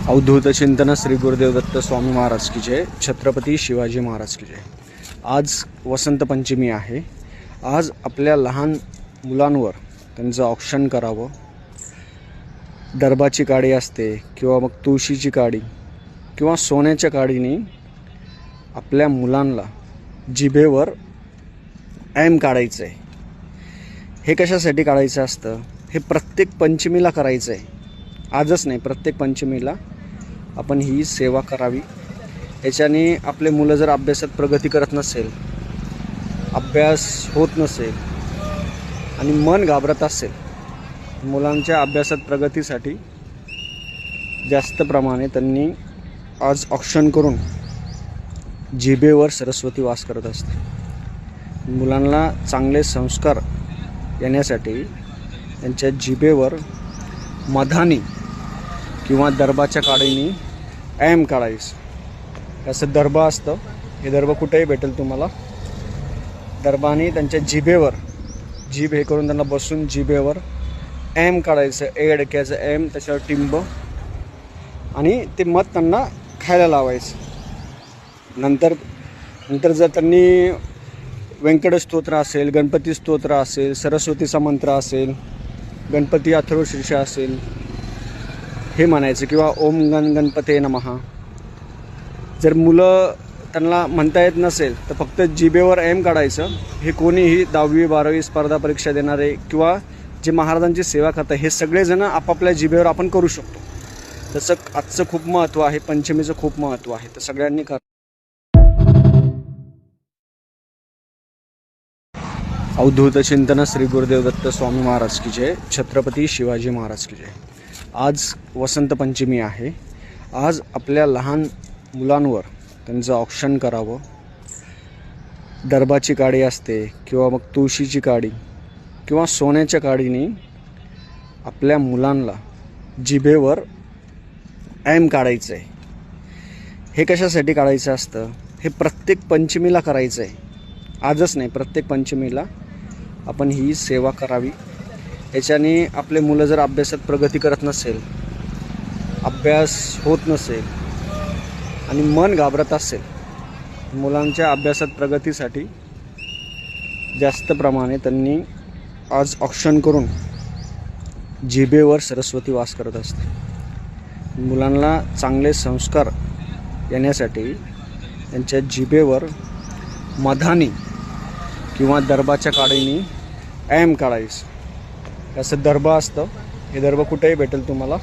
अवधूत चिंतन श्री गुरुदेव दत्त स्वामी महाराज की जय, छत्रपती शिवाजी महाराज की जय। आज वसंत पंचमी आहे। आज आपल्या लहान मुलांवर त्यांचं औक्षण करावं। दर्भाची काडी असते किंवा मग तुळशीची काडी किंवा सोन्याच्या काडीने आपल्या मुलांना जिभेवर ऐम काढायचं आहे। हे कशासाठी काढायचं असतं? हे प्रत्येक पंचमीला करायचं आहे। आजच नाही, प्रत्येक पंचमीला आपण ही सेवा करावी। याच्याने आपले मुलं जर अभ्यासात प्रगती करत नसेल, अभ्यास होत नसेल आणि मन घाबरत असेल, मुलांच्या अभ्यासात प्रगतीसाठी जास्त प्रमाणे त्यांनी आज औक्षण करून जिभेवर सरस्वती वास करत असते। मुलांना चांगले संस्कार येण्यासाठी त्यांच्या जिभेवर मधानी किंवा दर्भाच्या काडीने ऐम काढायचं। असं दर्भ असतं, हे दर्भ कुठेही भेटेल तुम्हाला। दर्भाने त्यांच्या जिभेवर जीभ हे करून त्यांना बसून जिभेवर ऐम काढायचं। एडक्याचं ऐम, त्याच्यावर टिंब आणि ते मध त्यांना खायला लावायचं। नंतर जर त्यांनी व्यंकट स्तोत्र असेल, गणपती स्तोत्र असेल, सरस्वतीचा मंत्र असेल, गणपती अथर्वशीर्ष असेल, हे म्हणायचं किंवा ओम गणपते नमः। जर मुलं त्यांना म्हणता येत नसेल तर फक्त जिभेवर ऐम काढायचं। हे कोणीही 10वी 12वी स्पर्धा परीक्षा देणारे किंवा जे महाराजांची सेवा करतात, हे सगळेजण आपापल्या जिभेवर आपण करू शकतो। तसं आजचं खूप महत्त्व आहे, पंचमीचं खूप महत्त्व आहे, तर सगळ्यांनी कर। अवधूत चिंतन श्री गुरुदेव दत्त स्वामी महाराज की जय, छत्रपती शिवाजी महाराज की जय। आज वसंत पंचमी आहे। आज आपल्या लहान मुलांवर त्यांचं औक्षण करावं। दर्भाची काडी असते किंवा मग तुळशीची काडी किंवा सोन्याच्या काडीने आपल्या मुलांना जिभेवर ऐम काढायचं आहे। हे कशासाठी काढायचं असतं? हे प्रत्येक पंचमीला करायचं आहे। आजच नाही, प्रत्येक पंचमीला आपण ही सेवा करावी। याच्याने आपले मुलं जर अभ्यासात प्रगती करत नसेल, अभ्यास होत नसेल आणि मन घाबरत असेल, मुलांच्या अभ्यासात प्रगतीसाठी जास्त प्रमाणे त्यांनी आज औक्षण करून जिभेवर सरस्वती वास करत असते। मुलांना चांगले संस्कार येण्यासाठी त्यांच्या जिभेवर मधानी किंवा दर्भाच्या काडीने ऐम काढायचं। असं दर्भ असतं, हे दर्भ कुठेही भेटेल तुम्हाला।